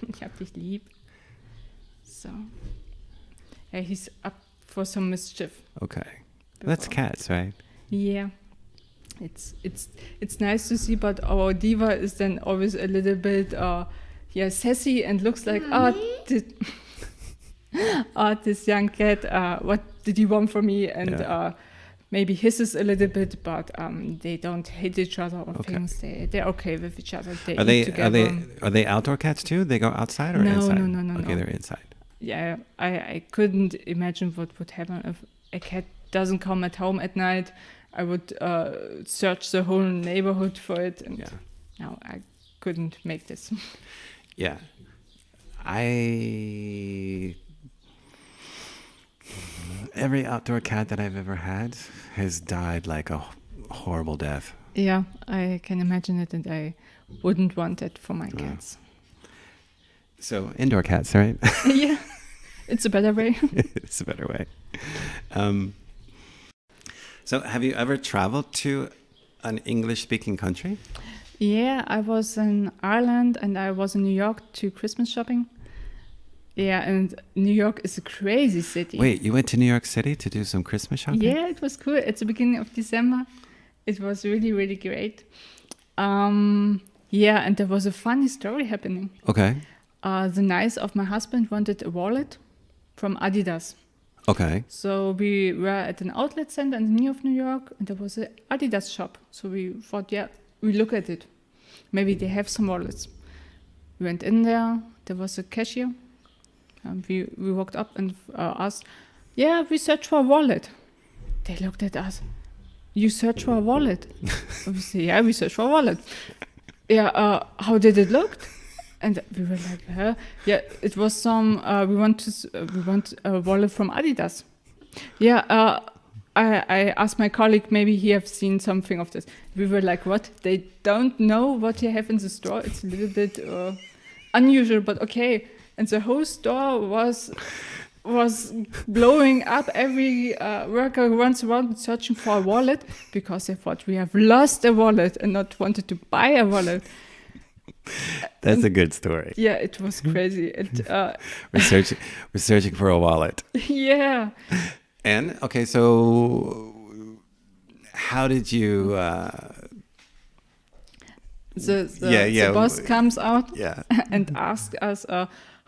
B: Ich hab dich lieb. So. Yeah, he's up for some mischief.
A: Okay. That's cats, right?
B: Yeah. It's nice to see, but our diva is then always a little bit sassy and looks like this young cat, what did he want from me? And maybe hisses a little bit, but they don't hate each other or things. They're okay with each other. They eat together.
A: Are they outdoor cats too? They go outside or inside?
B: No.
A: Okay, they're inside.
B: Yeah, I couldn't imagine what would happen if a cat doesn't come at home at night. I would search the whole neighborhood for it, and no, I couldn't make this.
A: Yeah, every outdoor cat that I've ever had has died like a horrible death.
B: Yeah, I can imagine it, and I wouldn't want it for my cats.
A: So indoor cats, right?
B: Yeah, it's a better way.
A: It's a better way. So have you ever traveled to an English-speaking country?
B: Yeah, I was in Ireland and I was in New York to Christmas shopping. Yeah, and New York is a crazy city.
A: Wait, you went to New York City to do some Christmas shopping?
B: Yeah, it was cool. At the beginning of December. It was really, really great. Yeah, and there was a funny story happening.
A: Okay.
B: The niece of my husband wanted a wallet from Adidas.
A: Okay.
B: So we were at an outlet center in the near of New York, and there was an Adidas shop. So we thought, we look at it. Maybe they have some wallets. We went in there. There was a cashier. We walked up and asked, we searched for a wallet. They looked at us. You search for a wallet? We say, we searched for a wallet. How did it look? And we were like, it was some. We want a wallet from Adidas. I asked my colleague, maybe he have seen something of this. We were like, what? They don't know what you have in the store. It's a little bit unusual, but okay. And the whole store was blowing up. Every worker runs around searching for a wallet because they thought we have lost a wallet and not wanted to buy a wallet.
A: That's a good story.
B: Yeah, it was crazy.
A: We're searching for a wallet.
B: Yeah.
A: And okay, so how did you?
B: The boss comes out and asks us,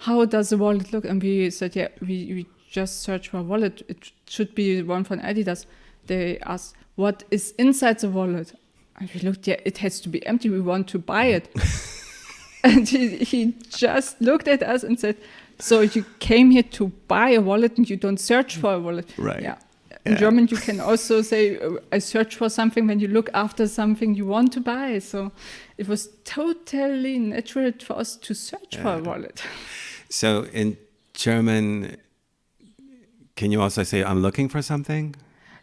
B: how does the wallet look? And we said, we just searched for a wallet. It should be one from Adidas. They asked, what is inside the wallet? And we looked, it has to be empty. We want to buy it. And he just looked at us and said, so you came here to buy a wallet and you don't search for a wallet.
A: Right.
B: Yeah. In German, you can also say, I search for something when you look after something you want to buy. So it was totally natural for us to search for a wallet.
A: So in German, can you also say, I'm looking for something?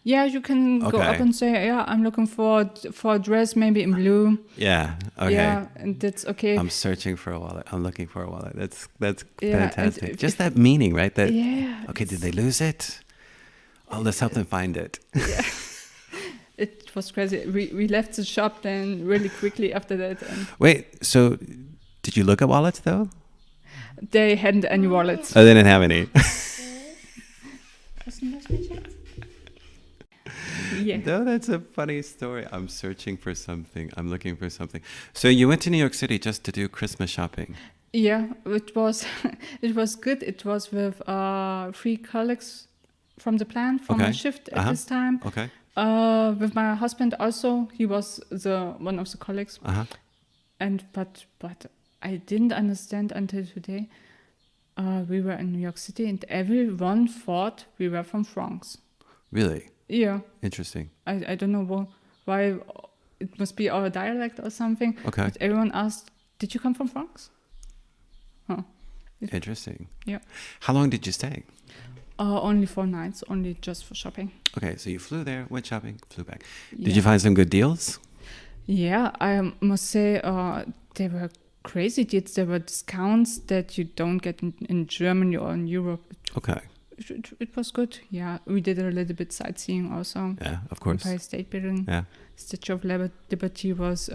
B: Yeah, you can go up and say, I'm looking for a dress, maybe in blue.
A: Yeah, okay.
B: Yeah, and that's okay.
A: I'm searching for a wallet. I'm looking for a wallet. That's fantastic. Just that meaning, right? That, okay, did they lose it? Oh, let's help them find it.
B: Yeah. It was crazy. We left the shop then really quickly after that. And
A: wait, so did you look at wallets though?
B: They hadn't any wallets.
A: Oh, they didn't have any.
B: Yeah.
A: No, that's a funny story. I'm searching for something. I'm looking for something. So you went to New York City just to do Christmas shopping?
B: Yeah, it was good. It was with 3 colleagues from the plant from my shift at this time.
A: Okay.
B: With my husband also. He was one of the colleagues. But I didn't understand until today. We were in New York City and everyone thought we were from France.
A: Really?
B: Yeah.
A: Interesting.
B: I don't know why. It must be our dialect or something.
A: Okay.
B: But everyone asked, did you come from France? Huh.
A: Interesting.
B: Yeah.
A: How long did you stay?
B: Only 4 nights, only just for shopping.
A: Okay, so you flew there, went shopping, flew back.
B: Yeah.
A: Did you find some good deals?
B: Yeah, I must say they were crazy deals. There were discounts that you don't get in Germany or in Europe.
A: Okay.
B: It was good. Yeah, we did a little bit sightseeing also.
A: Yeah, of course.
B: Empire State Building.
A: Yeah.
B: Statue of Liberty was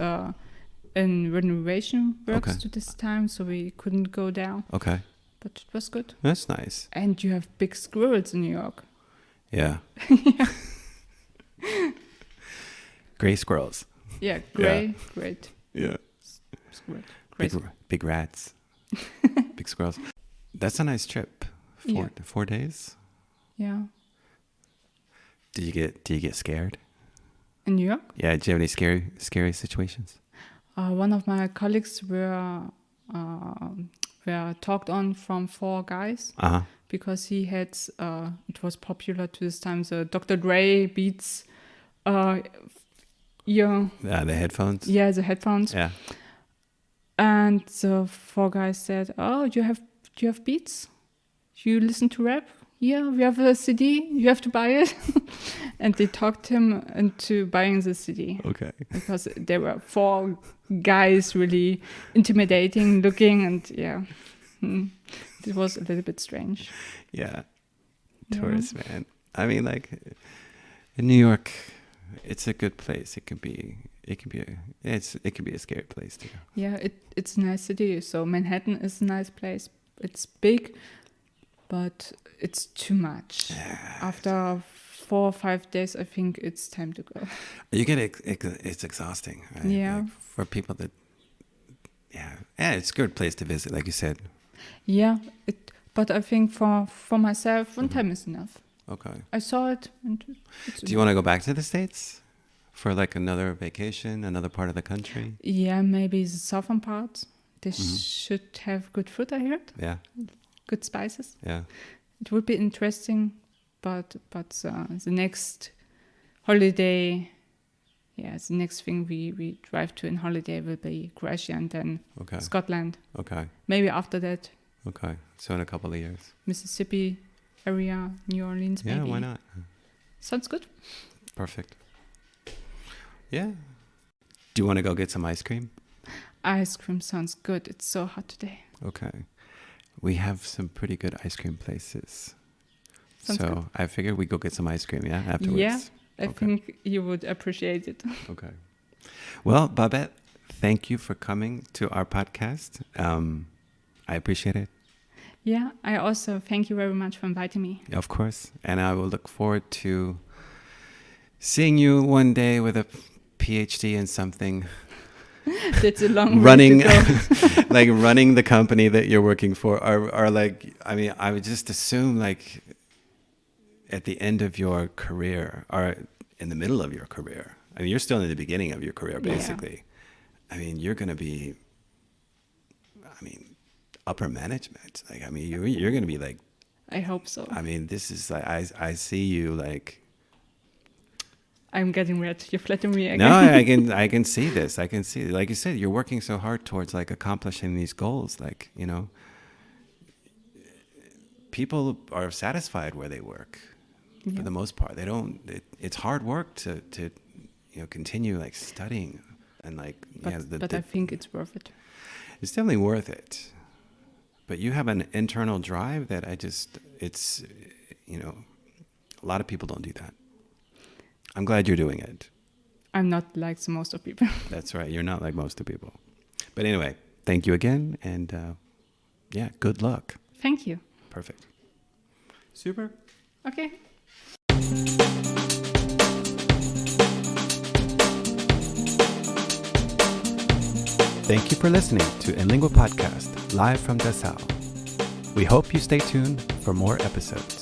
B: in renovation works to this time, so we couldn't go there.
A: Okay.
B: But it was good.
A: That's nice.
B: And you have big squirrels in New York.
A: Yeah. Gray squirrels.
B: Yeah, gray, great.
A: Yeah.
B: Great.
A: Big rats. Big squirrels. That's a nice trip. 4 days.
B: Yeah.
A: Do you get scared?
B: In New York?
A: Yeah. Do you have any scary situations?
B: One of my colleagues were talked on from 4 guys because he had it was popular to this time, the Dr. Dre Beats the
A: headphones.
B: Yeah, the headphones.
A: Yeah.
B: And the 4 guys said, "Oh, do you have Beats? You listen to rap? Yeah, we have a CD. You have to buy it." And they talked him into buying the CD.
A: Okay.
B: Because there were 4 guys really intimidating looking, and it was a little bit strange.
A: Yeah. Tourists, man. I mean, like, in New York, it's a good place. It can be a scary place too.
B: Yeah, it's a nice city. So Manhattan is a nice place. It's big, but it's too much. Yeah. After 4 or 5 days, I think it's time to go.
A: You get it's exhausting, right?
B: Yeah.
A: Like for people that, it's a good place to visit, like you said.
B: Yeah, but I think for myself, one time is enough.
A: Okay.
B: I saw it. And
A: do you want to go back to the States for like another vacation, another part of the country?
B: Yeah, maybe the southern part. They should have good food, I heard.
A: Yeah.
B: Good spices.
A: Yeah.
B: It would be interesting, but the next holiday, the next thing we drive to in holiday will be Croatia and then Scotland.
A: Okay.
B: Maybe after that.
A: Okay. So in a couple of years.
B: Mississippi area, New Orleans, maybe.
A: Yeah, why not?
B: Sounds good.
A: Perfect. Yeah. Do you want to go get some ice cream?
B: Ice cream sounds good. It's so hot today.
A: Okay. We have some pretty good ice cream places.
B: Sounds good.
A: I figured we'd go get some ice cream, afterwards.
B: Yeah, I think you would appreciate it.
A: Okay. Well, Babette, thank you for coming to our podcast. I appreciate it.
B: Yeah, I also thank you very much for inviting me.
A: Of course. And I will look forward to seeing you one day with a PhD in something.
B: That's a long
A: running,
B: way to go.
A: like running the company that you're working for, or like, I mean, I would just assume like at the end of your career or in the middle of your career. I mean, you're still in the beginning of your career, basically. Yeah. I mean, you're going to be, upper management. Like, I mean, you're going to be like.
B: I hope so.
A: I mean, this is like, I see you like.
B: I'm getting red. You flatter me again.
A: No, I can see this. I can see, like you said, you're working so hard towards like accomplishing these goals. Like, people are satisfied where they work for the most part. They don't. It's hard work to continue like studying and like.
B: But I think it's worth it.
A: It's definitely worth it. But you have an internal drive that it's a lot of people don't do that. I'm glad you're doing it.
B: I'm not like the most of people.
A: That's right. You're not like most of people. But anyway, thank you again. And good luck.
B: Thank you.
A: Perfect. Super.
B: Okay.
A: Thank you for listening to InLingua Podcast, live from Dessau. We hope you stay tuned for more episodes.